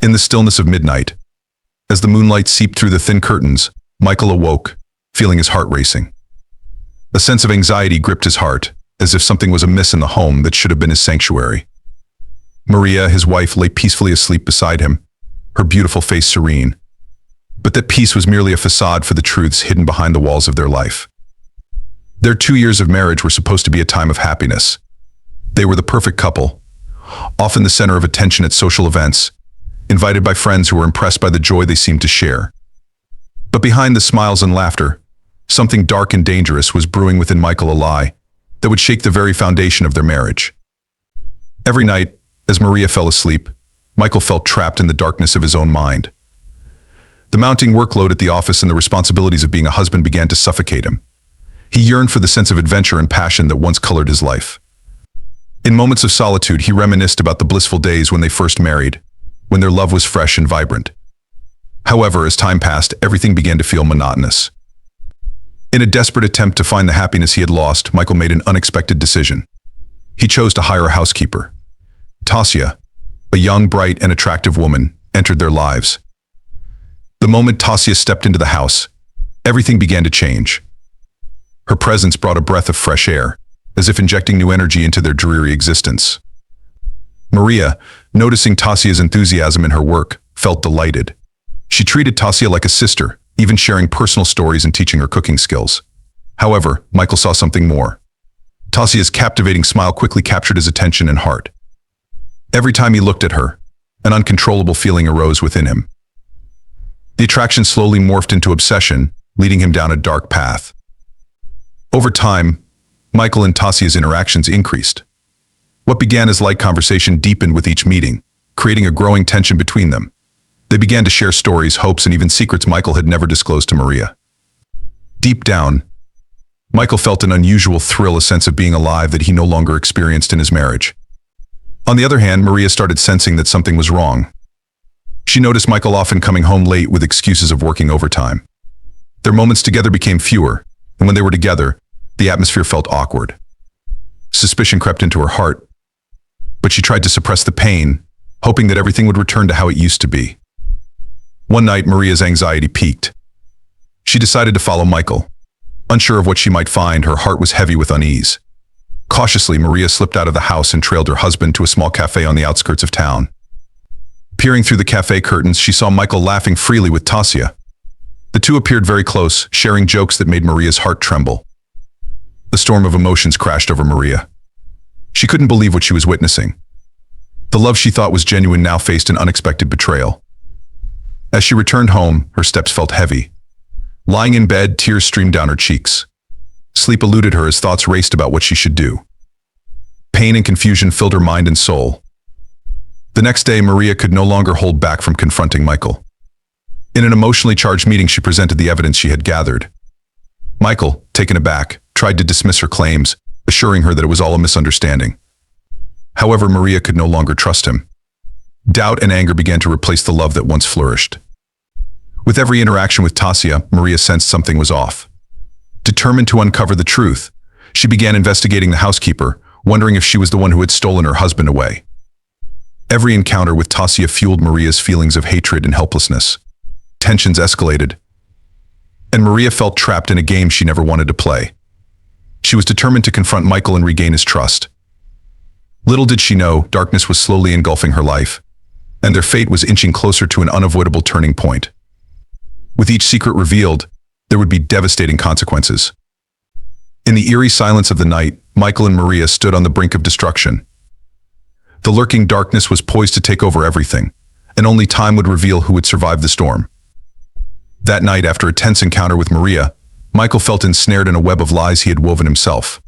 In the stillness of midnight, as the moonlight seeped through the thin curtains, Michael awoke, feeling his heart racing. A sense of anxiety gripped his heart, as if something was amiss in the home that should have been his sanctuary. Maria, his wife, lay peacefully asleep beside him, her beautiful face serene. But that peace was merely a facade for the truths hidden behind the walls of their life. Their 2 years of marriage were supposed to be a time of happiness. They were the perfect couple, often the center of attention at social events, invited by friends who were impressed by the joy they seemed to share. But behind the smiles and laughter, something dark and dangerous was brewing within Michael, a lie that would shake the very foundation of their marriage. Every night, as Maria fell asleep, Michael felt trapped in the darkness of his own mind. The mounting workload at the office and the responsibilities of being a husband began to suffocate him. He yearned for the sense of adventure and passion that once colored his life. In moments of solitude, he reminisced about the blissful days when they first married, when their love was fresh and vibrant. However, as time passed, everything began to feel monotonous. In a desperate attempt to find the happiness he had lost, Michael made an unexpected decision. He chose to hire a housekeeper. Tasia, a young, bright, and attractive woman, entered their lives. The moment Tasia stepped into the house, everything began to change. Her presence brought a breath of fresh air, as if injecting new energy into their dreary existence. Maria, noticing Tasia's enthusiasm in her work, felt delighted. She treated Tasia like a sister, even sharing personal stories and teaching her cooking skills. However, Michael saw something more. Tasia's captivating smile quickly captured his attention and heart. Every time he looked at her, an uncontrollable feeling arose within him. The attraction slowly morphed into obsession, leading him down a dark path. Over time, Michael and Tasia's interactions increased. What began as light conversation deepened with each meeting, creating a growing tension between them. They began to share stories, hopes, and even secrets Michael had never disclosed to Maria. Deep down, Michael felt an unusual thrill, a sense of being alive that he no longer experienced in his marriage. On the other hand, Maria started sensing that something was wrong. She noticed Michael often coming home late with excuses of working overtime. Their moments together became fewer, and when they were together, the atmosphere felt awkward. Suspicion crept into her heart, but she tried to suppress the pain, hoping that everything would return to how it used to be. One night, Maria's anxiety peaked. She decided to follow Michael. Unsure of what she might find, her heart was heavy with unease. Cautiously, Maria slipped out of the house and trailed her husband to a small cafe on the outskirts of town. Peering through the cafe curtains, she saw Michael laughing freely with Tasia. The two appeared very close, sharing jokes that made Maria's heart tremble. A storm of emotions crashed over Maria. She couldn't believe what she was witnessing. The love she thought was genuine now faced an unexpected betrayal. As she returned home, her steps felt heavy. Lying in bed, tears streamed down her cheeks. Sleep eluded her as thoughts raced about what she should do. Pain and confusion filled her mind and soul. The next day, Maria could no longer hold back from confronting Michael. In an emotionally charged meeting, she presented the evidence she had gathered. Michael, taken aback, tried to dismiss her claims, assuring her that it was all a misunderstanding. However, Maria could no longer trust him. Doubt and anger began to replace the love that once flourished. With every interaction with Tasia, Maria sensed something was off. Determined to uncover the truth, she began investigating the housekeeper, wondering if she was the one who had stolen her husband away. Every encounter with Tasia fueled Maria's feelings of hatred and helplessness. Tensions escalated, and Maria felt trapped in a game she never wanted to play. She was determined to confront Michael and regain his trust. Little did she know, darkness was slowly engulfing her life, and their fate was inching closer to an unavoidable turning point. With each secret revealed, there would be devastating consequences. In the eerie silence of the night, Michael and Maria stood on the brink of destruction. The lurking darkness was poised to take over everything, and only time would reveal who would survive the storm. That night, after a tense encounter with Maria, Michael felt ensnared in a web of lies he had woven himself.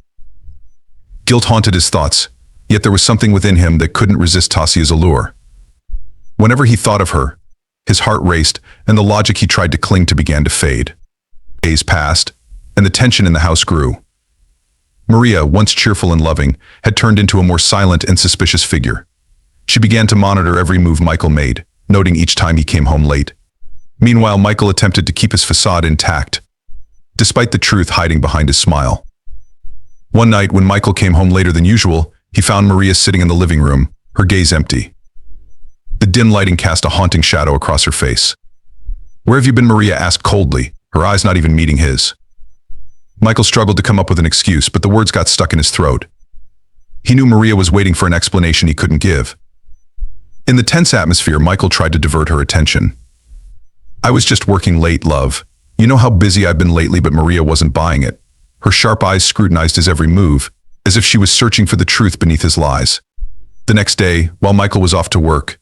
Guilt haunted his thoughts, yet there was something within him that couldn't resist Tasia's allure. Whenever he thought of her, his heart raced, and the logic he tried to cling to began to fade. Days passed, and the tension in the house grew. Maria, once cheerful and loving, had turned into a more silent and suspicious figure. She began to monitor every move Michael made, noting each time he came home late. Meanwhile, Michael attempted to keep his facade intact, despite the truth hiding behind his smile. One night, when Michael came home later than usual, he found Maria sitting in the living room, her gaze empty. The dim lighting cast a haunting shadow across her face. "Where have you been?" Maria asked coldly, her eyes not even meeting his. Michael struggled to come up with an excuse, but the words got stuck in his throat. He knew Maria was waiting for an explanation he couldn't give. In the tense atmosphere, Michael tried to divert her attention. "I was just working late, love. You know how busy I've been lately," but Maria wasn't buying it. Her sharp eyes scrutinized his every move, as if she was searching for the truth beneath his lies. The next day, while Michael was off to work,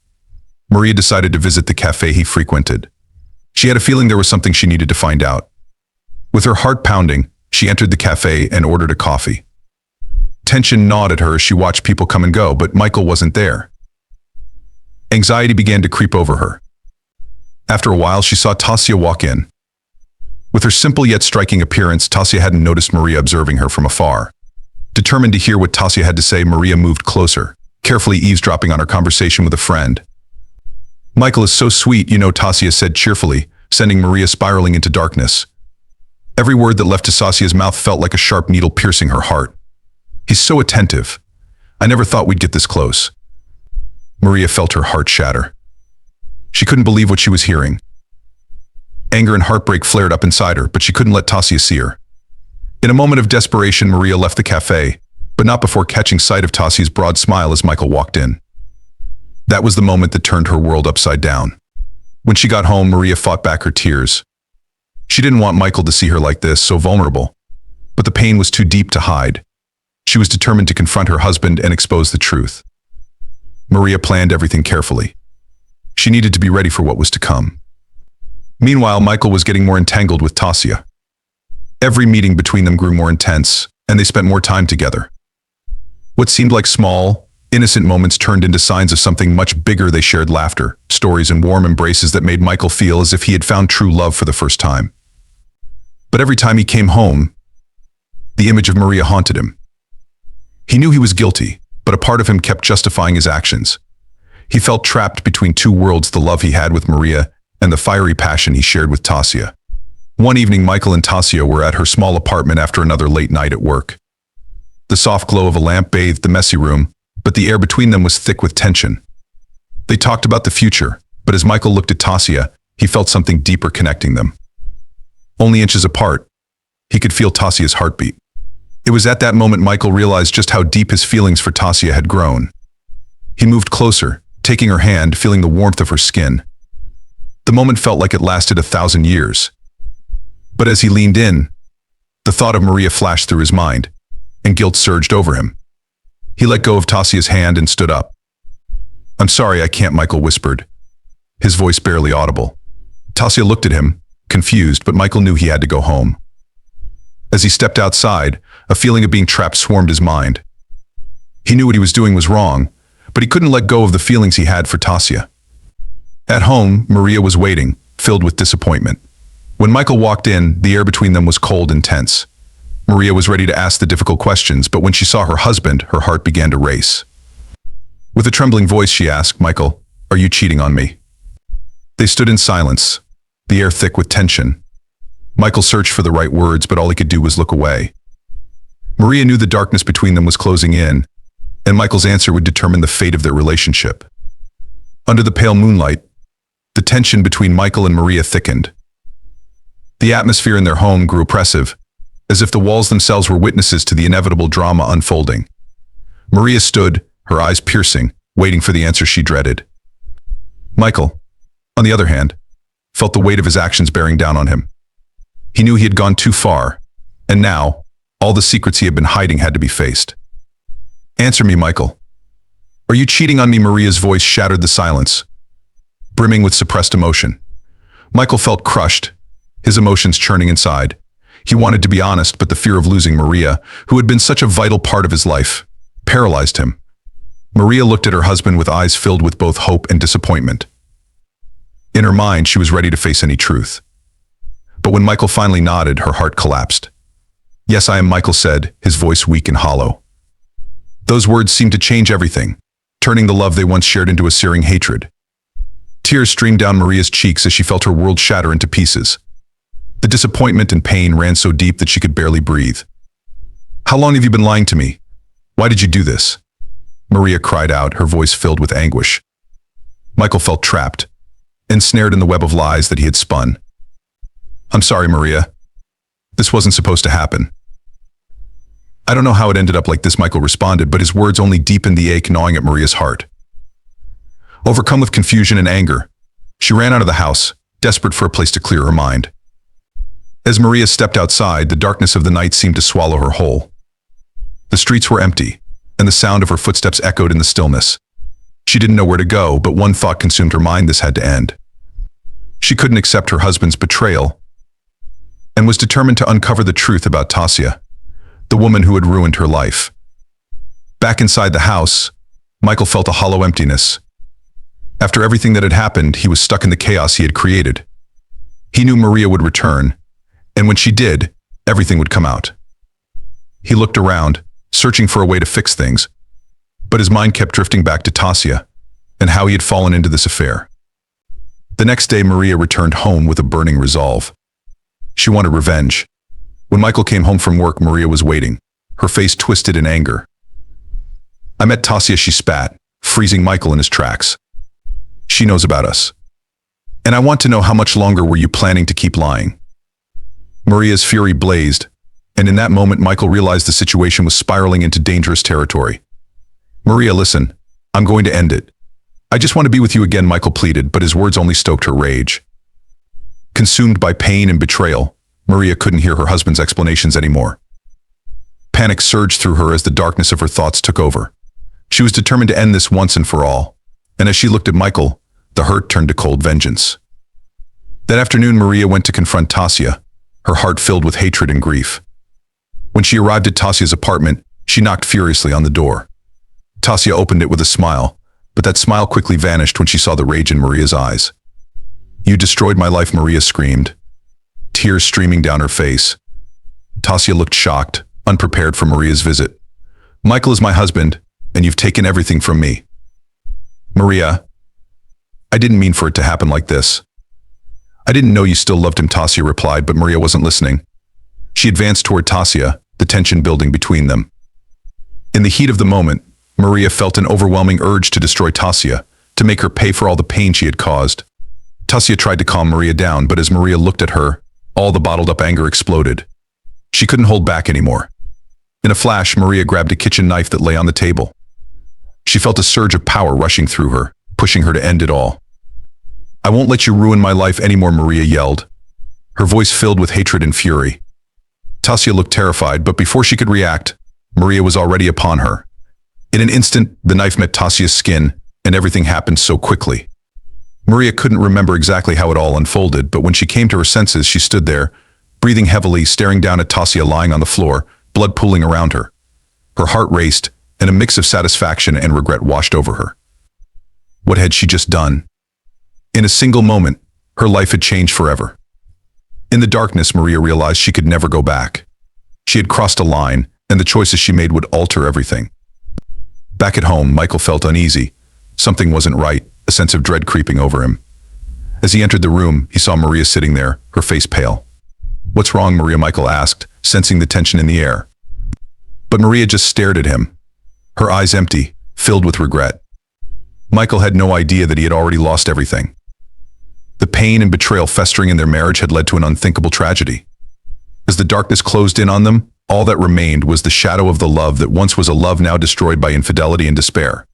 Maria decided to visit the cafe he frequented. She had a feeling there was something she needed to find out. With her heart pounding, she entered the cafe and ordered a coffee. Tension gnawed at her as she watched people come and go, but Michael wasn't there. Anxiety began to creep over her. After a while, she saw Tasia walk in. With her simple yet striking appearance, Tasia hadn't noticed Maria observing her from afar. Determined to hear what Tasia had to say, Maria moved closer, carefully eavesdropping on her conversation with a friend. "Michael is so sweet, you know," Tasia said cheerfully, sending Maria spiraling into darkness. Every word that left Tasia's mouth felt like a sharp needle piercing her heart. "He's so attentive. I never thought we'd get this close." Maria felt her heart shatter. She couldn't believe what she was hearing. Anger and heartbreak flared up inside her, but she couldn't let Tasia see her. In a moment of desperation, Maria left the cafe, but not before catching sight of Tasia's broad smile as Michael walked in. That was the moment that turned her world upside down. When she got home, Maria fought back her tears. She didn't want Michael to see her like this, so vulnerable. But the pain was too deep to hide. She was determined to confront her husband and expose the truth. Maria planned everything carefully. She needed to be ready for what was to come. Meanwhile, Michael was getting more entangled with Tasia. Every meeting between them grew more intense, and they spent more time together. What seemed like small, innocent moments turned into signs of something much bigger. They shared laughter, stories, and warm embraces that made Michael feel as if he had found true love for the first time. But every time he came home, the image of Maria haunted him. He knew he was guilty, but a part of him kept justifying his actions. He felt trapped between two worlds, the love he had with Maria and the fiery passion he shared with Tasia. One evening, Michael and Tasia were at her small apartment after another late night at work. The soft glow of a lamp bathed the messy room, but the air between them was thick with tension. They talked about the future, but as Michael looked at Tasia, he felt something deeper connecting them. Only inches apart, he could feel Tasia's heartbeat. It was at that moment Michael realized just how deep his feelings for Tasia had grown. He moved closer, taking her hand, feeling the warmth of her skin. The moment felt like it lasted 1,000 years. But as he leaned in, the thought of Maria flashed through his mind, and guilt surged over him. He let go of Tasia's hand and stood up. "I'm sorry, I can't," Michael whispered, his voice barely audible. Tasia looked at him, confused, but Michael knew he had to go home. As he stepped outside, a feeling of being trapped swarmed his mind. He knew what he was doing was wrong, but he couldn't let go of the feelings he had for Tasia. At home, Maria was waiting, filled with disappointment. When Michael walked in, the air between them was cold and tense. Maria was ready to ask the difficult questions, but when she saw her husband, her heart began to race. With a trembling voice, she asked, "Michael, are you cheating on me?" They stood in silence, the air thick with tension. Michael searched for the right words, but all he could do was look away. Maria knew the darkness between them was closing in, and Michael's answer would determine the fate of their relationship. Under the pale moonlight, the tension between Michael and Maria thickened. The atmosphere in their home grew oppressive, as if the walls themselves were witnesses to the inevitable drama unfolding. Maria stood, her eyes piercing, waiting for the answer she dreaded. Michael, on the other hand, felt the weight of his actions bearing down on him. He knew he had gone too far, and now, all the secrets he had been hiding had to be faced. "Answer me, Michael. Are you cheating on me?" Maria's voice shattered the silence, brimming with suppressed emotion. Michael felt crushed, his emotions churning inside. He wanted to be honest, but the fear of losing Maria, who had been such a vital part of his life, paralyzed him. Maria looked at her husband with eyes filled with both hope and disappointment. In her mind, she was ready to face any truth. But when Michael finally nodded, her heart collapsed. "Yes, I am," Michael said, his voice weak and hollow. Those words seemed to change everything, turning the love they once shared into a searing hatred. Tears streamed down Maria's cheeks as she felt her world shatter into pieces. The disappointment and pain ran so deep that she could barely breathe. "How long have you been lying to me? Why did you do this?" Maria cried out, her voice filled with anguish. Michael felt trapped, ensnared in the web of lies that he had spun. "I'm sorry, Maria. This wasn't supposed to happen." "I don't know how it ended up like this," Michael responded, but his words only deepened the ache gnawing at Maria's heart. Overcome with confusion and anger, she ran out of the house, desperate for a place to clear her mind. As Maria stepped outside, the darkness of the night seemed to swallow her whole. The streets were empty, and the sound of her footsteps echoed in the stillness. She didn't know where to go, but one thought consumed her mind: this had to end. She couldn't accept her husband's betrayal, and was determined to uncover the truth about Tasia, the woman who had ruined her life. Back inside the house, Michael felt a hollow emptiness. After everything that had happened, he was stuck in the chaos he had created. He knew Maria would return, and when she did, everything would come out. He looked around, searching for a way to fix things, but his mind kept drifting back to Tasia and how he had fallen into this affair. The next day, Maria returned home with a burning resolve. She wanted revenge. When Michael came home from work, Maria was waiting, her face twisted in anger. "I met Tasia," she spat, freezing Michael in his tracks. "She knows about us. And I want to know, how much longer were you planning to keep lying?" Maria's fury blazed, and in that moment Michael realized the situation was spiraling into dangerous territory. "Maria, listen. I'm going to end it. I just want to be with you again," Michael pleaded, but his words only stoked her rage. Consumed by pain and betrayal, Maria couldn't hear her husband's explanations anymore. Panic surged through her as the darkness of her thoughts took over. She was determined to end this once and for all, and as she looked at Michael, the hurt turned to cold vengeance. That afternoon, Maria went to confront Tasia, her heart filled with hatred and grief. When she arrived at Tasia's apartment, she knocked furiously on the door. Tasia opened it with a smile, but that smile quickly vanished when she saw the rage in Maria's eyes. "You destroyed my life," Maria screamed, tears streaming down her face. Tasia looked shocked, unprepared for Maria's visit. "Michael is my husband, and you've taken everything from me." "Maria, I didn't mean for it to happen like this." "I didn't know you still loved him," Tasia replied, but Maria wasn't listening. She advanced toward Tasia, the tension building between them. In the heat of the moment, Maria felt an overwhelming urge to destroy Tasia, to make her pay for all the pain she had caused. Tasia tried to calm Maria down, but as Maria looked at her, all the bottled-up anger exploded. She couldn't hold back anymore. In a flash, Maria grabbed a kitchen knife that lay on the table. She felt a surge of power rushing through her, pushing her to end it all. "I won't let you ruin my life anymore," Maria yelled, her voice filled with hatred and fury. Tasia looked terrified, but before she could react, Maria was already upon her. In an instant, the knife met Tasia's skin, and everything happened so quickly. Maria couldn't remember exactly how it all unfolded, but when she came to her senses, she stood there, breathing heavily, staring down at Tasia lying on the floor, blood pooling around her. Her heart raced, and a mix of satisfaction and regret washed over her. What had she just done? In a single moment, her life had changed forever. In the darkness, Maria realized she could never go back. She had crossed a line, and the choices she made would alter everything. Back at home, Michael felt uneasy. Something wasn't right, a sense of dread creeping over him. As he entered the room, he saw Maria sitting there, her face pale. "What's wrong, Maria?" Michael asked, sensing the tension in the air. But Maria just stared at him, her eyes empty, filled with regret. Michael had no idea that he had already lost everything. The pain and betrayal festering in their marriage had led to an unthinkable tragedy. As the darkness closed in on them, all that remained was the shadow of the love that once was a love now destroyed by infidelity and despair.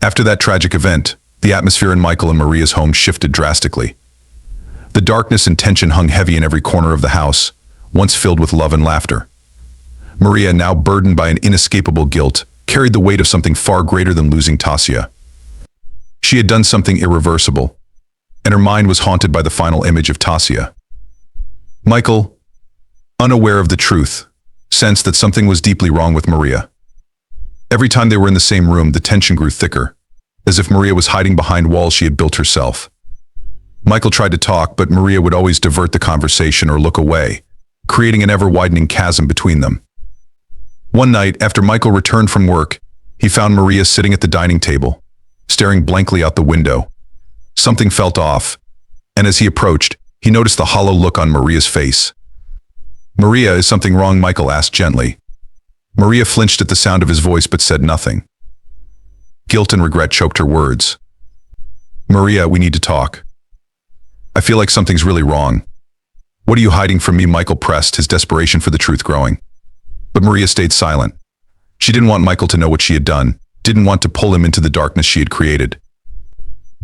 After that tragic event, the atmosphere in Michael and Maria's home shifted drastically. The darkness and tension hung heavy in every corner of the house, once filled with love and laughter. Maria, now burdened by an inescapable guilt, carried the weight of something far greater than losing Tasia. She had done something irreversible, and her mind was haunted by the final image of Tasia. Michael, unaware of the truth, sensed that something was deeply wrong with Maria. Every time they were in the same room, the tension grew thicker, as if Maria was hiding behind walls she had built herself. Michael tried to talk, but Maria would always divert the conversation or look away, creating an ever-widening chasm between them. One night, after Michael returned from work, he found Maria sitting at the dining table, staring blankly out the window. Something felt off, and as he approached, he noticed the hollow look on Maria's face. "Maria, is something wrong?" Michael asked gently. Maria flinched at the sound of his voice but said nothing. Guilt and regret choked her words. Maria, we need to talk. I feel like something's really wrong. What are you hiding from me? Michael pressed, his desperation for the truth growing. But Maria stayed silent. She didn't want Michael to know what she had done, didn't want to pull him into the darkness she had created.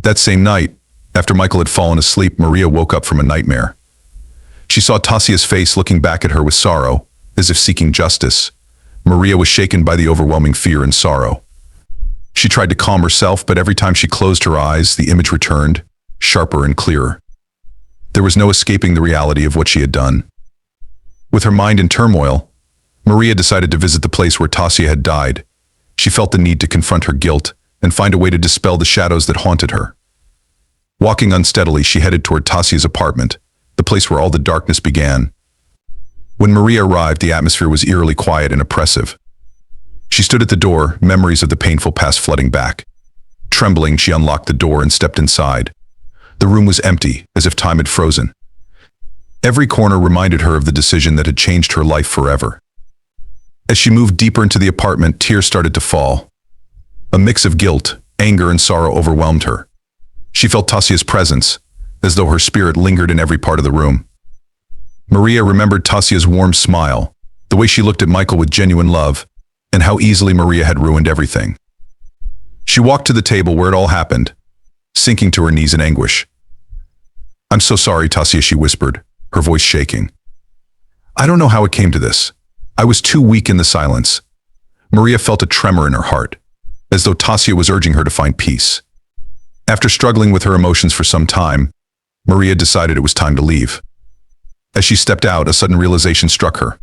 That same night, after Michael had fallen asleep, Maria woke up from a nightmare. She saw Tasia's face looking back at her with sorrow, as if seeking justice. Maria was shaken by the overwhelming fear and sorrow. She tried to calm herself, but every time she closed her eyes, the image returned, sharper and clearer. There was no escaping the reality of what she had done. With her mind in turmoil, Maria decided to visit the place where Tasia had died. She felt the need to confront her guilt and find a way to dispel the shadows that haunted her. Walking unsteadily, she headed toward Tasia's apartment, the place where all the darkness began. When Maria arrived, the atmosphere was eerily quiet and oppressive. She stood at the door, memories of the painful past flooding back. Trembling, she unlocked the door and stepped inside. The room was empty, as if time had frozen. Every corner reminded her of the decision that had changed her life forever. As she moved deeper into the apartment, tears started to fall. A mix of guilt, anger, and sorrow overwhelmed her. She felt Tasia's presence, as though her spirit lingered in every part of the room. Maria remembered Tasia's warm smile, the way she looked at Michael with genuine love, and how easily Maria had ruined everything. She walked to the table where it all happened, sinking to her knees in anguish. "I'm so sorry, Tasia," she whispered, her voice shaking. "I don't know how it came to this. I was too weak in the silence." Maria felt a tremor in her heart, as though Tasia was urging her to find peace. After struggling with her emotions for some time, Maria decided it was time to leave. As she stepped out, a sudden realization struck her.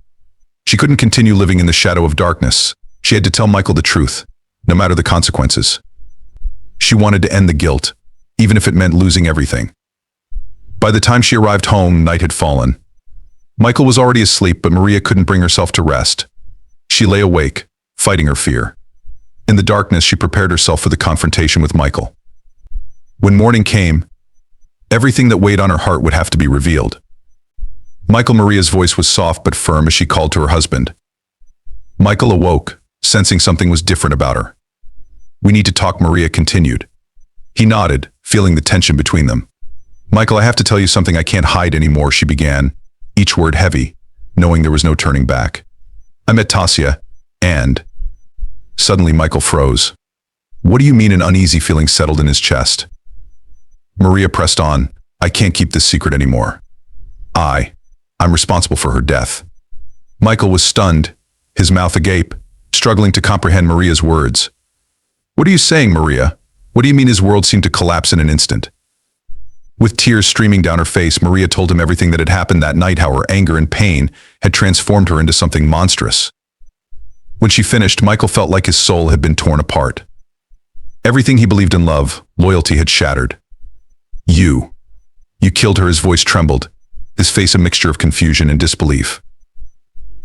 She couldn't continue living in the shadow of darkness. She had to tell Michael the truth, no matter the consequences. She wanted to end the guilt, even if it meant losing everything. By the time she arrived home, night had fallen. Michael was already asleep, but Maria couldn't bring herself to rest. She lay awake, fighting her fear. In the darkness, she prepared herself for the confrontation with Michael. When morning came, everything that weighed on her heart would have to be revealed. Maria's voice was soft but firm as she called to her husband. Michael awoke, sensing something was different about her. "We need to talk," Maria continued. He nodded, feeling the tension between them. "Michael, I have to tell you something I can't hide anymore," she began, each word heavy, knowing there was no turning back. "I met Tasia, and..." Suddenly Michael froze. "What do you mean?" An uneasy feeling settled in his chest. Maria pressed on. "I can't keep this secret anymore. I'm responsible for her death." Michael was stunned, his mouth agape, struggling to comprehend Maria's words. "What are you saying, Maria? What do you mean?" His world seemed to collapse in an instant. With tears streaming down her face, Maria told him everything that had happened that night, how her anger and pain had transformed her into something monstrous. When she finished, Michael felt like his soul had been torn apart. Everything he believed in love, loyalty had shattered. You killed her." His voice trembled, his face a mixture of confusion and disbelief.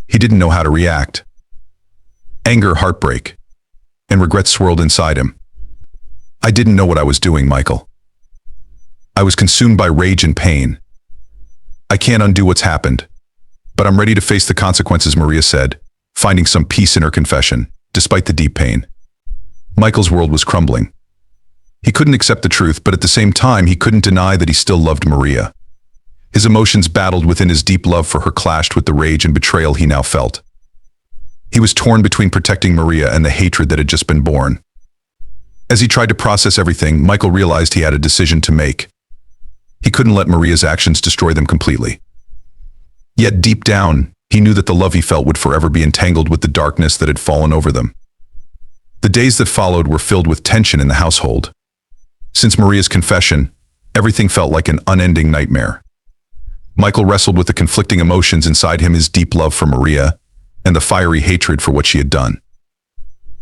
He didn't know how to react. Anger, heartbreak, and regret swirled inside him. "I didn't know what I was doing, Michael. I was consumed by rage and pain. I can't undo what's happened, but I'm ready to face the consequences," Maria said, finding some peace in her confession, despite the deep pain. Michael's world was crumbling. He couldn't accept the truth, but at the same time, he couldn't deny that he still loved Maria. His emotions battled within. His deep love for her clashed with the rage and betrayal he now felt. He was torn between protecting Maria and the hatred that had just been born. As he tried to process everything, Michael realized he had a decision to make. He couldn't let Maria's actions destroy them completely. Yet deep down, he knew that the love he felt would forever be entangled with the darkness that had fallen over them. The days that followed were filled with tension in the household. Since Maria's confession, everything felt like an unending nightmare. Michael wrestled with the conflicting emotions inside him, his deep love for Maria and the fiery hatred for what she had done.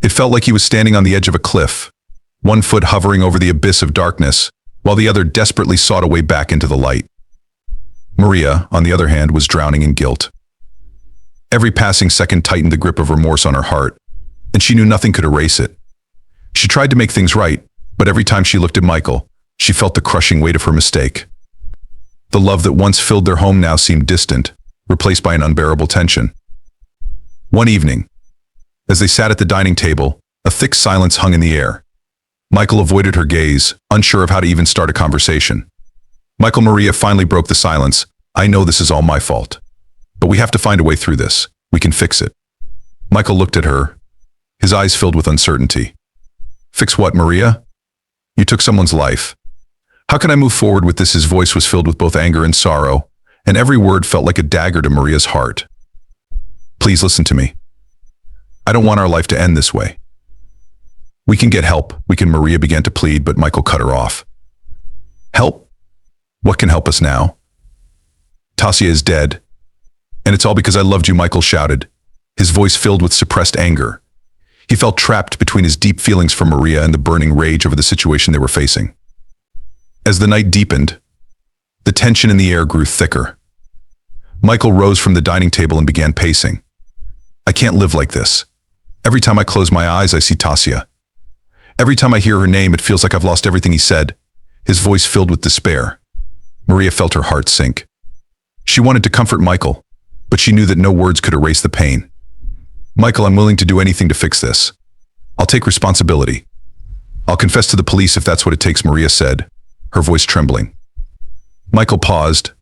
It felt like he was standing on the edge of a cliff, one foot hovering over the abyss of darkness, while the other desperately sought a way back into the light. Maria, on the other hand, was drowning in guilt. Every passing second tightened the grip of remorse on her heart, and she knew nothing could erase it. She tried to make things right, but every time she looked at Michael, she felt the crushing weight of her mistake. The love that once filled their home now seemed distant, replaced by an unbearable tension. One evening, as they sat at the dining table, a thick silence hung in the air. Michael avoided her gaze, unsure of how to even start a conversation. Michael, Maria finally broke the silence. I know this is all my fault. But we have to find a way through this. We can fix it. Michael looked at her, his eyes filled with uncertainty. Fix what, Maria? You took someone's life. How can I move forward with this? His voice was filled with both anger and sorrow, and every word felt like a dagger to Maria's heart. Please listen to me. I don't want our life to end this way. We can get help. Maria began to plead, but Michael cut her off. Help? What can help us now? Tasia is dead. And it's all because I loved you, Michael shouted, his voice filled with suppressed anger. He felt trapped between his deep feelings for Maria and the burning rage over the situation they were facing. As the night deepened, the tension in the air grew thicker. Michael rose from the dining table and began pacing. I can't live like this. Every time I close my eyes, I see Tasia. Every time I hear her name, it feels like I've lost everything, he said, his voice filled with despair. Maria felt her heart sink. She wanted to comfort Michael, but she knew that no words could erase the pain. Michael, I'm willing to do anything to fix this. I'll take responsibility. I'll confess to the police if that's what it takes, Maria said, her voice trembling. Michael paused,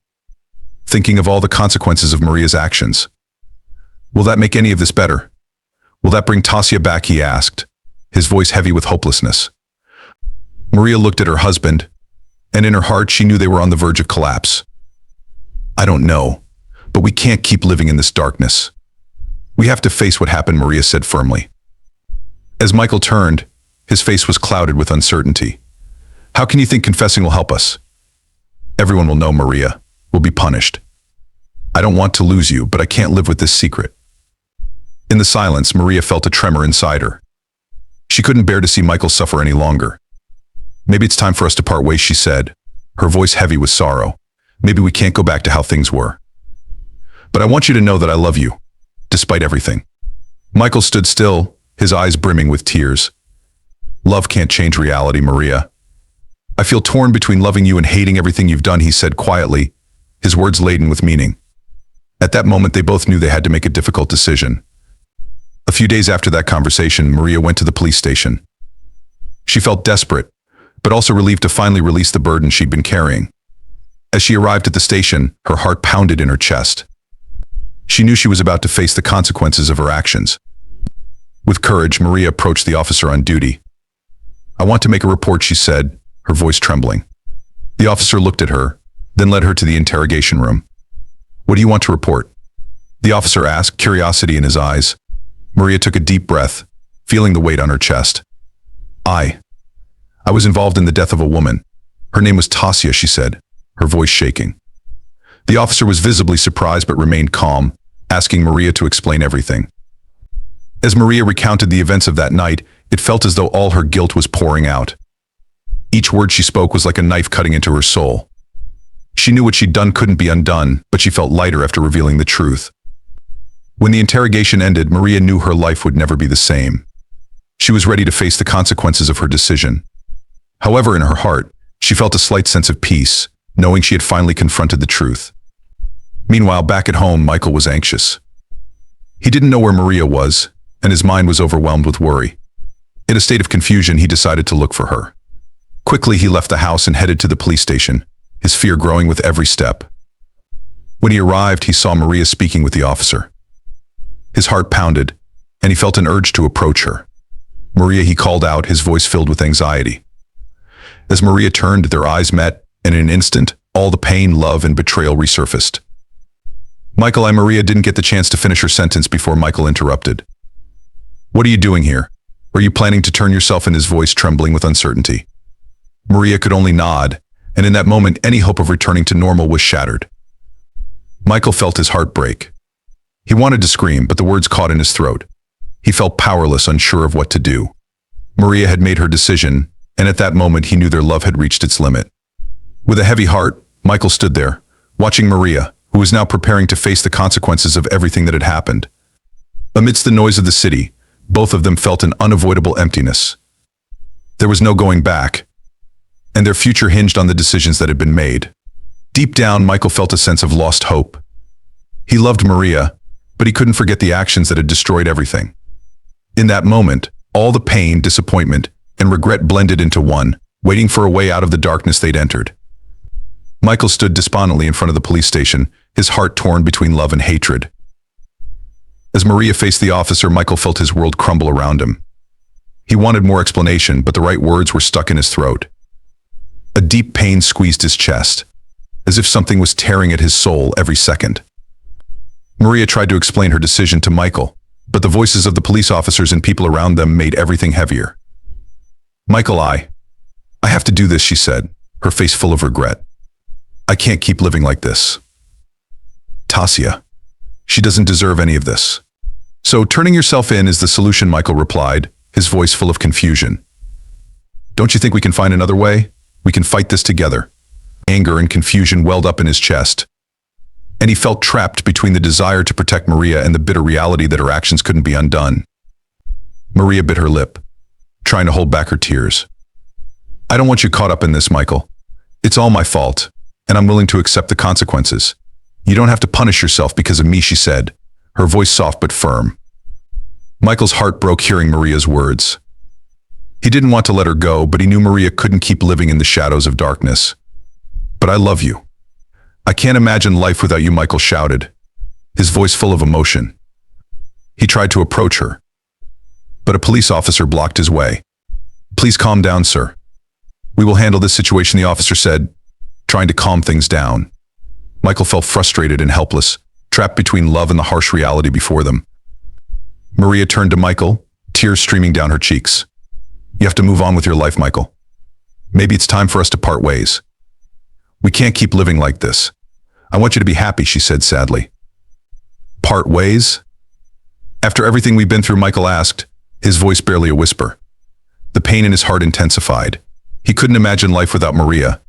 thinking of all the consequences of Maria's actions. Will that make any of this better? Will that bring Tasia back, he asked, his voice heavy with hopelessness. Maria looked at her husband, and in her heart she knew they were on the verge of collapse. I don't know, but we can't keep living in this darkness. We have to face what happened, Maria said firmly. As Michael turned, his face was clouded with uncertainty. How can you think confessing will help us? Everyone will know, Maria. We'll be punished. I don't want to lose you, but I can't live with this secret. In the silence, Maria felt a tremor inside her. She couldn't bear to see Michael suffer any longer. Maybe it's time for us to part ways, she said, her voice heavy with sorrow. Maybe we can't go back to how things were. But I want you to know that I love you, despite everything. Michael stood still, his eyes brimming with tears. Love can't change reality, Maria. I feel torn between loving you and hating everything you've done, he said quietly, his words laden with meaning. At that moment, they both knew they had to make a difficult decision. A few days after that conversation, Maria went to the police station. She felt desperate, but also relieved to finally release the burden she'd been carrying. As she arrived at the station, her heart pounded in her chest. She knew she was about to face the consequences of her actions. With courage, Maria approached the officer on duty. I want to make a report, she said, her voice trembling. The officer looked at her, then led her to the interrogation room. What do you want to report? The officer asked, curiosity in his eyes. Maria took a deep breath, feeling the weight on her chest. I was involved in the death of a woman. Her name was Tasia, she said, her voice shaking. The officer was visibly surprised but remained calm, asking Maria to explain everything. As Maria recounted the events of that night, it felt as though all her guilt was pouring out. Each word she spoke was like a knife cutting into her soul. She knew what she'd done couldn't be undone, but she felt lighter after revealing the truth. When the interrogation ended, Maria knew her life would never be the same. She was ready to face the consequences of her decision. However, in her heart, she felt a slight sense of peace, knowing she had finally confronted the truth. Meanwhile, back at home, Michael was anxious. He didn't know where Maria was, and his mind was overwhelmed with worry. In a state of confusion, he decided to look for her. Quickly, he left the house and headed to the police station, his fear growing with every step. When he arrived, he saw Maria speaking with the officer. His heart pounded, and he felt an urge to approach her. Maria, he called out, his voice filled with anxiety. As Maria turned, their eyes met, and in an instant, all the pain, love, and betrayal resurfaced. Maria didn't get the chance to finish her sentence before Michael interrupted. What are you doing here? Were you planning to turn yourself in? His voice trembling with uncertainty. Maria could only nod, and in that moment, any hope of returning to normal was shattered. Michael felt his heart break. He wanted to scream, but the words caught in his throat. He felt powerless, unsure of what to do. Maria had made her decision, and at that moment he knew their love had reached its limit. With a heavy heart, Michael stood there, watching Maria, who was now preparing to face the consequences of everything that had happened. Amidst the noise of the city, both of them felt an unavoidable emptiness. There was no going back, and their future hinged on the decisions that had been made. Deep down, Michael felt a sense of lost hope. He loved Maria, but he couldn't forget the actions that had destroyed everything. In that moment, all the pain, disappointment, and regret blended into one, waiting for a way out of the darkness they'd entered. Michael stood despondently in front of the police station, his heart torn between love and hatred. As Maria faced the officer, Michael felt his world crumble around him. He wanted more explanation, but the right words were stuck in his throat. A deep pain squeezed his chest, as if something was tearing at his soul every second. Maria tried to explain her decision to Michael, but the voices of the police officers and people around them made everything heavier. "Michael, I have to do this," she said, her face full of regret. "I can't keep living like this. Tasia, she doesn't deserve any of this." "So turning yourself in is the solution," Michael replied, his voice full of confusion. "Don't you think we can find another way? We can fight this together." Anger and confusion welled up in his chest, and he felt trapped between the desire to protect Maria and the bitter reality that her actions couldn't be undone. Maria bit her lip, trying to hold back her tears. "I don't want you caught up in this, Michael. It's all my fault, and I'm willing to accept the consequences. You don't have to punish yourself because of me," she said, her voice soft but firm. Michael's heart broke hearing Maria's words. He didn't want to let her go, but he knew Maria couldn't keep living in the shadows of darkness. "But I love you. I can't imagine life without you," Michael shouted, his voice full of emotion. He tried to approach her, but a police officer blocked his way. "Please calm down, sir. We will handle this situation," the officer said, trying to calm things down. Michael felt frustrated and helpless, trapped between love and the harsh reality before them. Maria turned to Michael, tears streaming down her cheeks. "You have to move on with your life, Michael. Maybe it's time for us to part ways. We can't keep living like this. I want you to be happy," she said sadly. "Part ways?" "After everything we've been through," Michael asked, his voice barely a whisper. The pain in his heart intensified. He couldn't imagine life without Maria,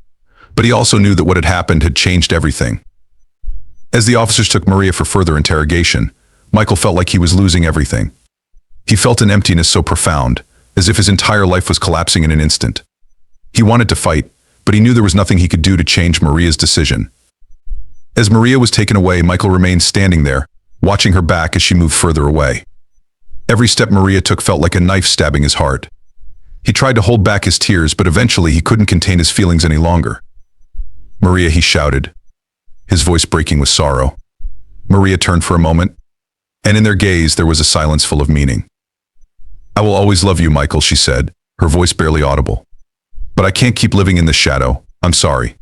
but he also knew that what had happened had changed everything. As the officers took Maria for further interrogation, Michael felt like he was losing everything. He felt an emptiness so profound, as if his entire life was collapsing in an instant. He wanted to fight, but he knew there was nothing he could do to change Maria's decision. As Maria was taken away, Michael remained standing there, watching her back as she moved further away. Every step Maria took felt like a knife stabbing his heart. He tried to hold back his tears, but eventually he couldn't contain his feelings any longer. "Maria," he shouted, his voice breaking with sorrow. Maria turned for a moment, and in their gaze there was a silence full of meaning. "I will always love you, Michael," she said, her voice barely audible. "But I can't keep living in the shadow. I'm sorry."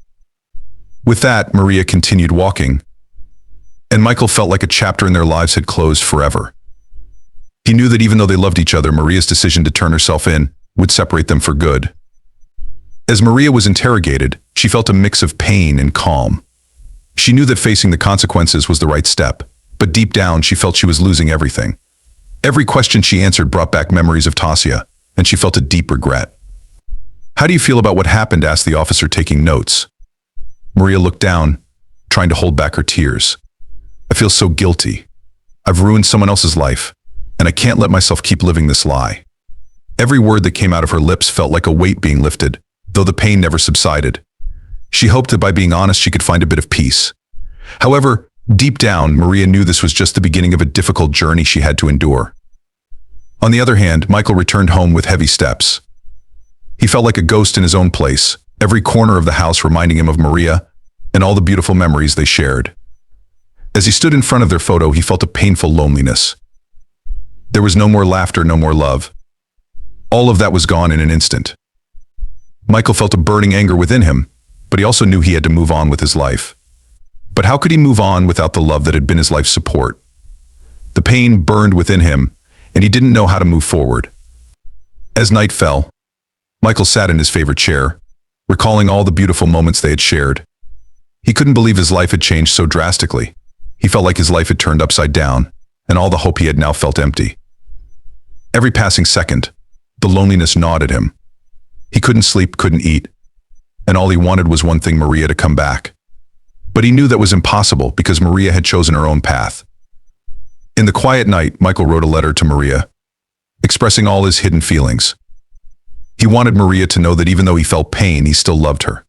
With that, Maria continued walking, and Michael felt like a chapter in their lives had closed forever. He knew that even though they loved each other, Maria's decision to turn herself in would separate them for good. As Maria was interrogated, she felt a mix of pain and calm. She knew that facing the consequences was the right step, but deep down she felt she was losing everything. Every question she answered brought back memories of Tasia, and she felt a deep regret. "How do you feel about what happened?" asked the officer, taking notes. Maria looked down, trying to hold back her tears. "I feel so guilty. I've ruined someone else's life, and I can't let myself keep living this lie." Every word that came out of her lips felt like a weight being lifted, though the pain never subsided. She hoped that by being honest she could find a bit of peace. However, deep down, Maria knew this was just the beginning of a difficult journey she had to endure. On the other hand, Michael returned home with heavy steps. He felt like a ghost in his own place, every corner of the house reminding him of Maria and all the beautiful memories they shared. As he stood in front of their photo, he felt a painful loneliness. There was no more laughter, no more love. All of that was gone in an instant. Michael felt a burning anger within him, but he also knew he had to move on with his life. But how could he move on without the love that had been his life's support? The pain burned within him, and he didn't know how to move forward. As night fell, Michael sat in his favorite chair, recalling all the beautiful moments they had shared. He couldn't believe his life had changed so drastically. He felt like his life had turned upside down, and all the hope he had now felt empty. Every passing second, the loneliness gnawed at him. He couldn't sleep, couldn't eat, and all he wanted was one thing: Maria to come back. But he knew that was impossible because Maria had chosen her own path. In the quiet night, Michael wrote a letter to Maria, expressing all his hidden feelings. He wanted Maria to know that even though he felt pain, he still loved her.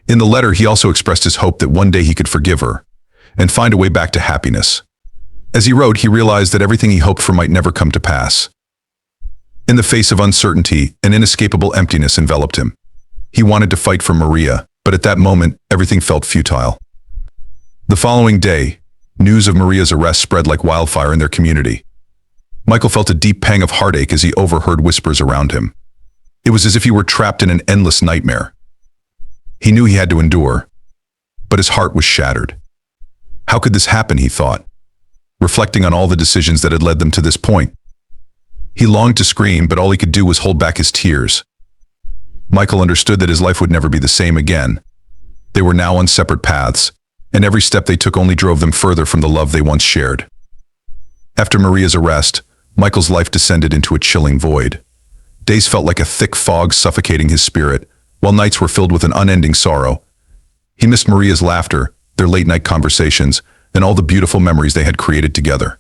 In the letter, he also expressed his hope that one day he could forgive her and find a way back to happiness. As he wrote, he realized that everything he hoped for might never come to pass. In the face of uncertainty, an inescapable emptiness enveloped him. He wanted to fight for Maria, but at that moment, everything felt futile. The following day, news of Maria's arrest spread like wildfire in their community. Michael felt a deep pang of heartache as he overheard whispers around him. It was as if he were trapped in an endless nightmare. He knew he had to endure, but his heart was shattered. How could this happen, he thought, reflecting on all the decisions that had led them to this point. He longed to scream, but all he could do was hold back his tears. Michael understood that his life would never be the same again. They were now on separate paths, and every step they took only drove them further from the love they once shared. After Maria's arrest, Michael's life descended into a chilling void. Days felt like a thick fog suffocating his spirit, while nights were filled with an unending sorrow. He missed Maria's laughter, their late-night conversations, and all the beautiful memories they had created together.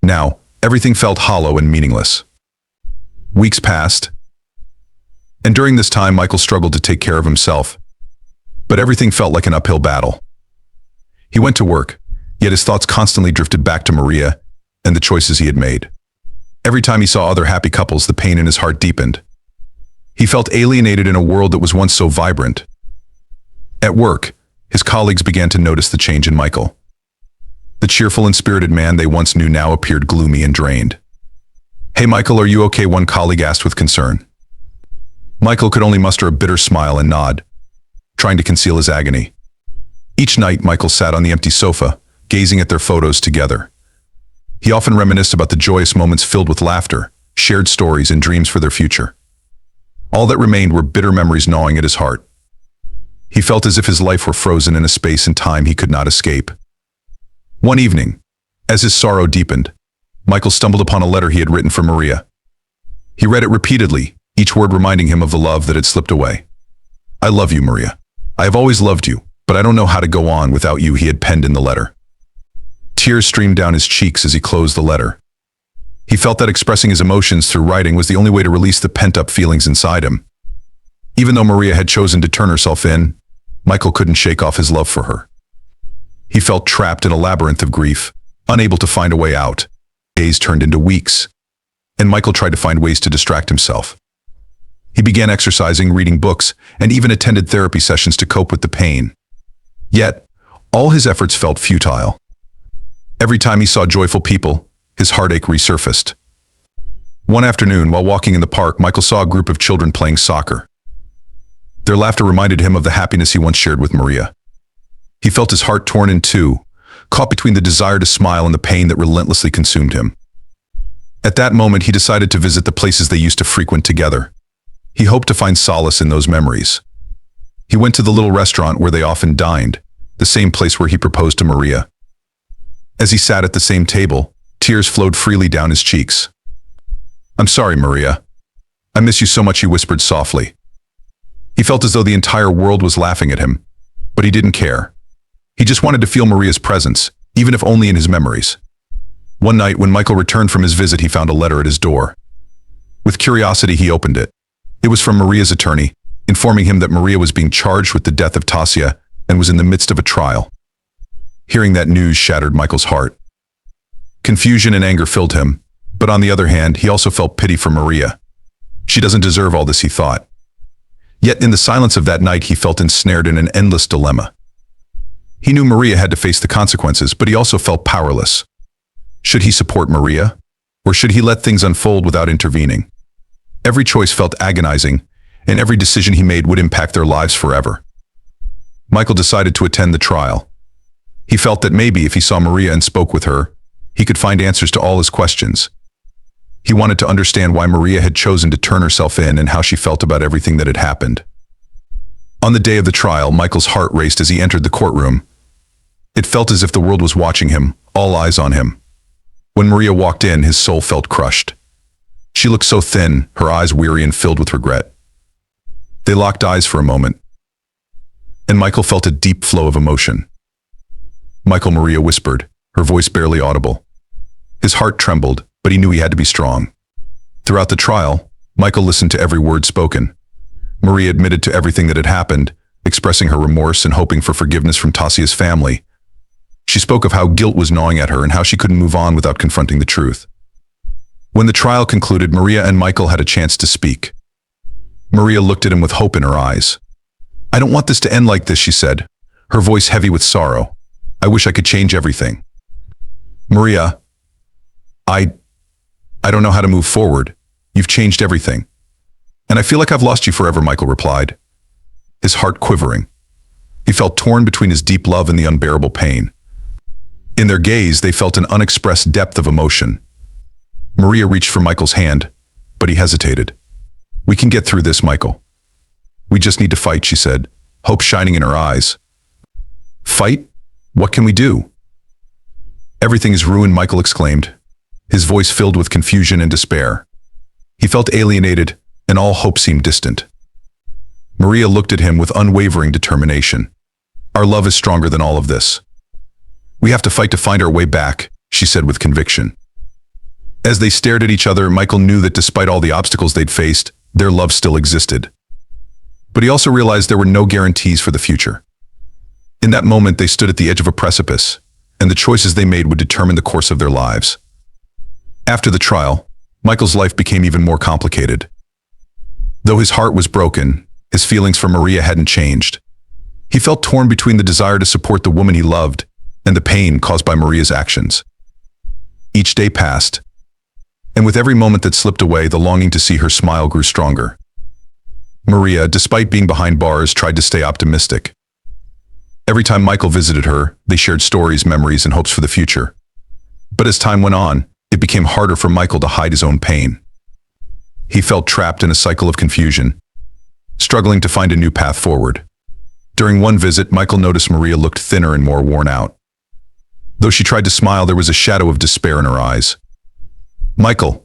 Now, everything felt hollow and meaningless. Weeks passed, and during this time Michael struggled to take care of himself. But everything felt like an uphill battle. He went to work, yet his thoughts constantly drifted back to Maria and the choices he had made. Every time he saw other happy couples, the pain in his heart deepened. He felt alienated in a world that was once so vibrant. At work, his colleagues began to notice the change in Michael. The cheerful and spirited man they once knew now appeared gloomy and drained. "Hey Michael, are you okay?" one colleague asked with concern. Michael could only muster a bitter smile and nod, trying to conceal his agony. Each night, Michael sat on the empty sofa, gazing at their photos together. He often reminisced about the joyous moments filled with laughter, shared stories, and dreams for their future. All that remained were bitter memories gnawing at his heart. He felt as if his life were frozen in a space and time he could not escape. One evening, as his sorrow deepened, Michael stumbled upon a letter he had written for Maria. He read it repeatedly, each word reminding him of the love that had slipped away. "I love you, Maria. I have always loved you, but I don't know how to go on without you," he had penned in the letter. Tears streamed down his cheeks as he closed the letter. He felt that expressing his emotions through writing was the only way to release the pent-up feelings inside him. Even though Maria had chosen to turn herself in, Michael couldn't shake off his love for her. He felt trapped in a labyrinth of grief, unable to find a way out. Days turned into weeks, and Michael tried to find ways to distract himself. He began exercising, reading books, and even attended therapy sessions to cope with the pain. Yet, all his efforts felt futile. Every time he saw joyful people, his heartache resurfaced. One afternoon, while walking in the park, Michael saw a group of children playing soccer. Their laughter reminded him of the happiness he once shared with Maria. He felt his heart torn in two, caught between the desire to smile and the pain that relentlessly consumed him. At that moment, he decided to visit the places they used to frequent together. He hoped to find solace in those memories. He went to the little restaurant where they often dined, the same place where he proposed to Maria. As he sat at the same table, tears flowed freely down his cheeks. "I'm sorry, Maria. I miss you so much," he whispered softly. He felt as though the entire world was laughing at him, but he didn't care. He just wanted to feel Maria's presence, even if only in his memories. One night, when Michael returned from his visit, he found a letter at his door. With curiosity, he opened it. It was from Maria's attorney, informing him that Maria was being charged with the death of Tasia and was in the midst of a trial. Hearing that news shattered Michael's heart. Confusion and anger filled him, but on the other hand, he also felt pity for Maria. She doesn't deserve all this, he thought. Yet in the silence of that night, he felt ensnared in an endless dilemma. He knew Maria had to face the consequences, but he also felt powerless. Should he support Maria, or should he let things unfold without intervening? Every choice felt agonizing, and every decision he made would impact their lives forever. Michael decided to attend the trial. He felt that maybe if he saw Maria and spoke with her, he could find answers to all his questions. He wanted to understand why Maria had chosen to turn herself in and how she felt about everything that had happened. On the day of the trial, Michael's heart raced as he entered the courtroom. It felt as if the world was watching him, all eyes on him. When Maria walked in, his soul felt crushed. She looked so thin, her eyes weary and filled with regret. They locked eyes for a moment, and Michael felt a deep flow of emotion. "Michael," Maria whispered, her voice barely audible. His heart trembled, but he knew he had to be strong. Throughout the trial, Michael listened to every word spoken. Maria admitted to everything that had happened, expressing her remorse and hoping for forgiveness from Tasia's family. She spoke of how guilt was gnawing at her and how she couldn't move on without confronting the truth. When the trial concluded, Maria and Michael had a chance to speak. Maria looked at him with hope in her eyes. "I don't want this to end like this," she said, her voice heavy with sorrow. "I wish I could change everything. Maria, I don't know how to move forward. You've changed everything. And I feel like I've lost you forever," Michael replied, his heart quivering. He felt torn between his deep love and the unbearable pain. In their gaze, they felt an unexpressed depth of emotion. Maria reached for Michael's hand, but he hesitated. "We can get through this, Michael. We just need to fight," she said, hope shining in her eyes. "Fight? What can we do?" "Everything is ruined," Michael exclaimed, his voice filled with confusion and despair. He felt alienated, and all hope seemed distant. Maria looked at him with unwavering determination. "Our love is stronger than all of this. We have to fight to find our way back," she said with conviction. As they stared at each other, Michael knew that despite all the obstacles they'd faced, their love still existed. But he also realized there were no guarantees for the future. In that moment, they stood at the edge of a precipice, and the choices they made would determine the course of their lives. After the trial, Michael's life became even more complicated. Though his heart was broken, his feelings for Maria hadn't changed. He felt torn between the desire to support the woman he loved and the pain caused by Maria's actions. Each day passed, and with every moment that slipped away, the longing to see her smile grew stronger. Maria, despite being behind bars, tried to stay optimistic. Every time Michael visited her, they shared stories, memories, and hopes for the future. But as time went on, it became harder for Michael to hide his own pain. He felt trapped in a cycle of confusion, struggling to find a new path forward. During one visit, Michael noticed Maria looked thinner and more worn out. Though she tried to smile, there was a shadow of despair in her eyes. "Michael,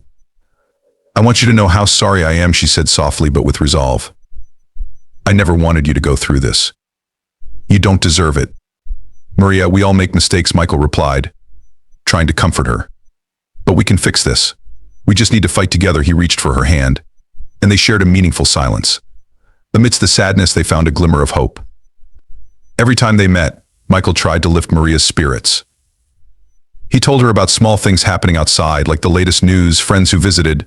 I want you to know how sorry I am," she said softly but with resolve. "I never wanted you to go through this. You don't deserve it." "Maria, we all make mistakes," Michael replied, trying to comfort her. "But we can fix this. We just need to fight together." He reached for her hand, and they shared a meaningful silence. Amidst the sadness, they found a glimmer of hope. Every time they met, Michael tried to lift Maria's spirits. He told her about small things happening outside, like the latest news, friends who visited,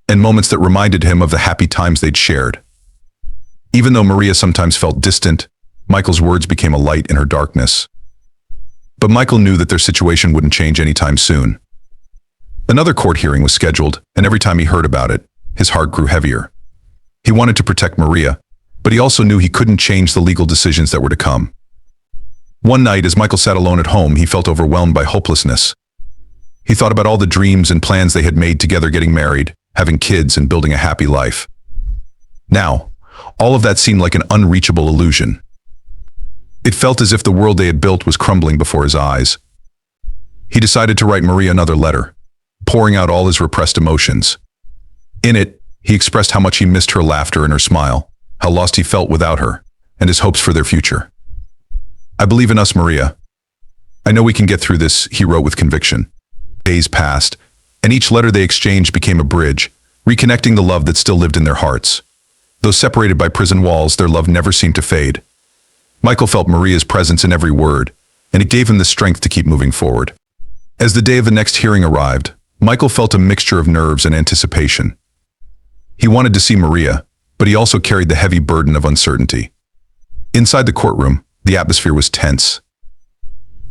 and moments that reminded him of the happy times they'd shared. Even though Maria sometimes felt distant, Michael's words became a light in her darkness. But Michael knew that their situation wouldn't change anytime soon. Another court hearing was scheduled, and every time he heard about it, his heart grew heavier. He wanted to protect Maria, but he also knew he couldn't change the legal decisions that were to come. One night, as Michael sat alone at home, he felt overwhelmed by hopelessness. He thought about all the dreams and plans they had made together, getting married, having kids, and building a happy life. Now, all of that seemed like an unreachable illusion. It felt as if the world they had built was crumbling before his eyes. He decided to write Maria another letter, pouring out all his repressed emotions. In it, he expressed how much he missed her laughter and her smile, how lost he felt without her, and his hopes for their future. "I believe in us, Maria. I know we can get through this," he wrote with conviction. Days passed, and each letter they exchanged became a bridge, reconnecting the love that still lived in their hearts. Though separated by prison walls, their love never seemed to fade. Michael felt Maria's presence in every word, and it gave him the strength to keep moving forward. As the day of the next hearing arrived, Michael felt a mixture of nerves and anticipation. He wanted to see Maria, but he also carried the heavy burden of uncertainty. Inside the courtroom, the atmosphere was tense.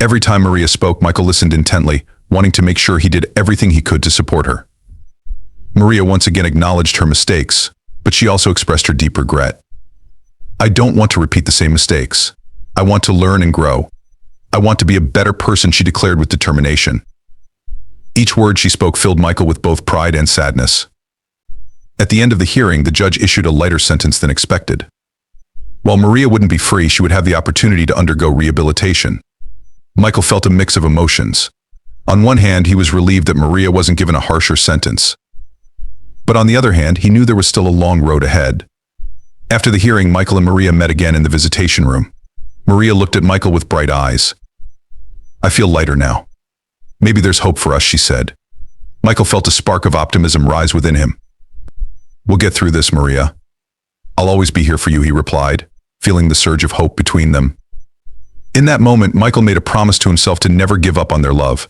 Every time Maria spoke, Michael listened intently, wanting to make sure he did everything he could to support her. Maria once again acknowledged her mistakes, but she also expressed her deep regret. "I don't want to repeat the same mistakes. I want to learn and grow. I want to be a better person," she declared with determination. Each word she spoke filled Michael with both pride and sadness. At the end of the hearing, the judge issued a lighter sentence than expected. While Maria wouldn't be free, she would have the opportunity to undergo rehabilitation. Michael felt a mix of emotions. On one hand, he was relieved that Maria wasn't given a harsher sentence. But on the other hand, he knew there was still a long road ahead. After the hearing, Michael and Maria met again in the visitation room. Maria looked at Michael with bright eyes. "I feel lighter now. Maybe there's hope for us," she said. Michael felt a spark of optimism rise within him. "We'll get through this, Maria. I'll always be here for you," he replied, feeling the surge of hope between them. In that moment, Michael made a promise to himself to never give up on their love.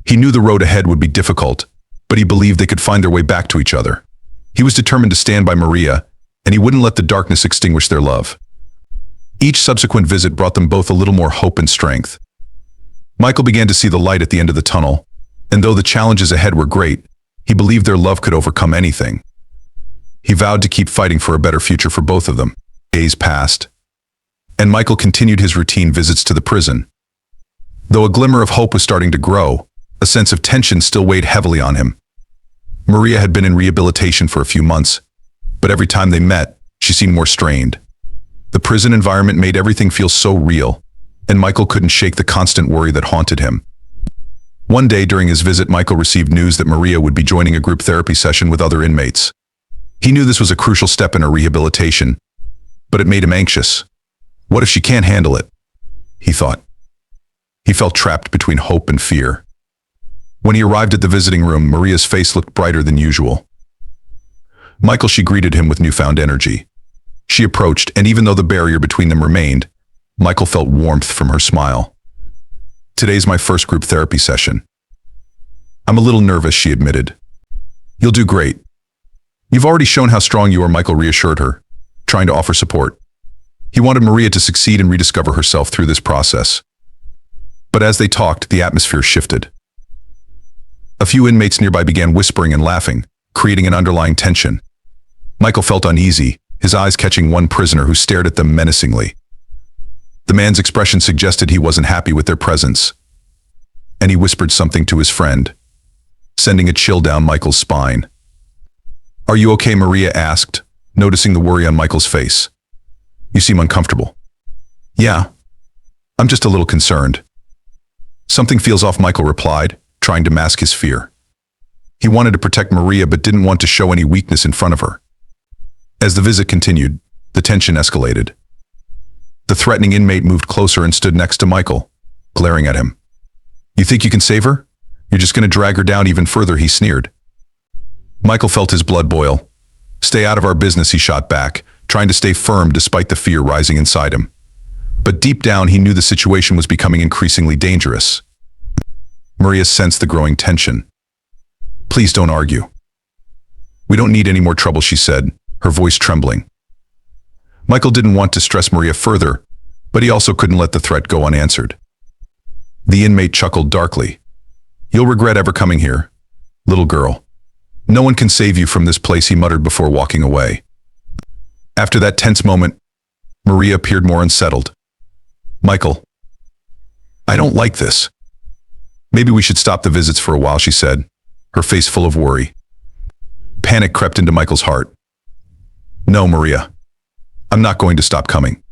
He knew the road ahead would be difficult, but he believed they could find their way back to each other. He was determined to stand by Maria, and he wouldn't let the darkness extinguish their love. Each subsequent visit brought them both a little more hope and strength. Michael began to see the light at the end of the tunnel, and though the challenges ahead were great, he believed their love could overcome anything. He vowed to keep fighting for a better future for both of them. Days passed, and Michael continued his routine visits to the prison. Though a glimmer of hope was starting to grow, a sense of tension still weighed heavily on him. Maria had been in rehabilitation for a few months, but every time they met, she seemed more strained. The prison environment made everything feel so real, and Michael couldn't shake the constant worry that haunted him. One day during his visit, Michael received news that Maria would be joining a group therapy session with other inmates. He knew this was a crucial step in her rehabilitation, but it made him anxious. What if she can't handle it? He thought. He felt trapped between hope and fear. When he arrived at the visiting room, Maria's face looked brighter than usual. Michael, she greeted him with newfound energy. She approached, and even though the barrier between them remained, Michael felt warmth from her smile. Today's my first group therapy session. I'm a little nervous, she admitted. You'll do great. You've already shown how strong you are, Michael reassured her, trying to offer support. He wanted Maria to succeed and rediscover herself through this process. But as they talked, the atmosphere shifted. A few inmates nearby began whispering and laughing, creating an underlying tension. Michael felt uneasy, his eyes catching one prisoner who stared at them menacingly. The man's expression suggested he wasn't happy with their presence, and he whispered something to his friend, sending a chill down Michael's spine. Are you okay? Maria asked, noticing the worry on Michael's face. You seem uncomfortable. Yeah, I'm just a little concerned. Something feels off, Michael replied, trying to mask his fear. He wanted to protect Maria but didn't want to show any weakness in front of her. As the visit continued, the tension escalated. The threatening inmate moved closer and stood next to Michael, glaring at him. You think you can save her? You're just going to drag her down even further, he sneered. Michael felt his blood boil. Stay out of our business, he shot back, trying to stay firm despite the fear rising inside him. But deep down, he knew the situation was becoming increasingly dangerous. Maria sensed the growing tension. Please don't argue. We don't need any more trouble, she said, her voice trembling. Michael didn't want to stress Maria further, but he also couldn't let the threat go unanswered. The inmate chuckled darkly. You'll regret ever coming here, little girl. No one can save you from this place, he muttered before walking away. After that tense moment, Maria appeared more unsettled. Michael, I don't like this. Maybe we should stop the visits for a while, she said, her face full of worry. Panic crept into Michael's heart. No, Maria. I'm not going to stop coming.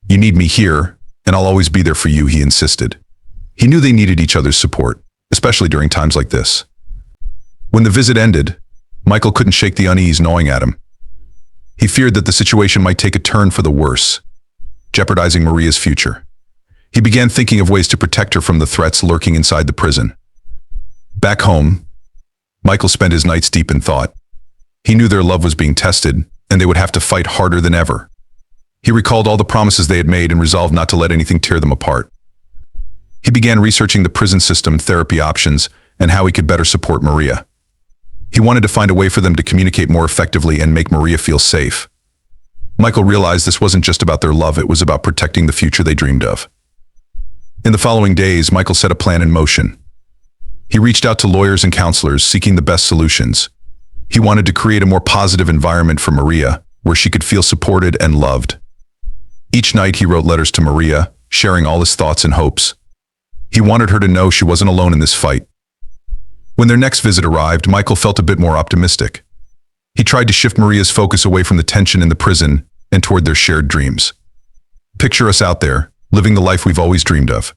You need me here, and I'll always be there for you, he insisted. He knew they needed each other's support, especially during times like this. When the visit ended, Michael couldn't shake the unease gnawing at him. He feared that the situation might take a turn for the worse, jeopardizing Maria's future. He began thinking of ways to protect her from the threats lurking inside the prison. Back home, Michael spent his nights deep in thought. He knew their love was being tested, and they would have to fight harder than ever. He recalled all the promises they had made and resolved not to let anything tear them apart. He began researching the prison system, therapy options, and how he could better support Maria. He wanted to find a way for them to communicate more effectively and make Maria feel safe. Michael realized this wasn't just about their love, it was about protecting the future they dreamed of. In the following days, Michael set a plan in motion. He reached out to lawyers and counselors, seeking the best solutions. He wanted to create a more positive environment for Maria, where she could feel supported and loved. Each night he wrote letters to Maria, sharing all his thoughts and hopes. He wanted her to know she wasn't alone in this fight. When their next visit arrived, Michael felt a bit more optimistic. He tried to shift Maria's focus away from the tension in the prison and toward their shared dreams. Picture us out there, living the life we've always dreamed of,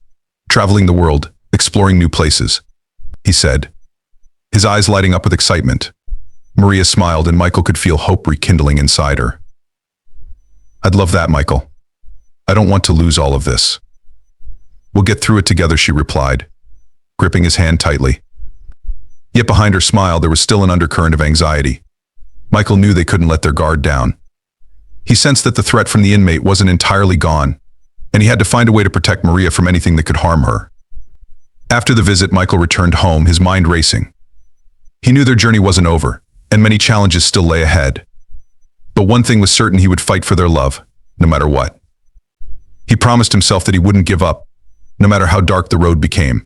traveling the world, exploring new places, he said, his eyes lighting up with excitement. Maria smiled and Michael could feel hope rekindling inside her. I'd love that, Michael. I don't want to lose all of this. We'll get through it together, she replied, gripping his hand tightly. Yet behind her smile, there was still an undercurrent of anxiety. Michael knew they couldn't let their guard down. He sensed that the threat from the inmate wasn't entirely gone, and he had to find a way to protect Maria from anything that could harm her. After the visit, Michael returned home, his mind racing. He knew their journey wasn't over, and many challenges still lay ahead. But one thing was certain: he would fight for their love, no matter what. He promised himself that he wouldn't give up, no matter how dark the road became.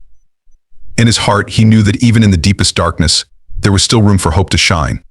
In his heart, he knew that even in the deepest darkness, there was still room for hope to shine.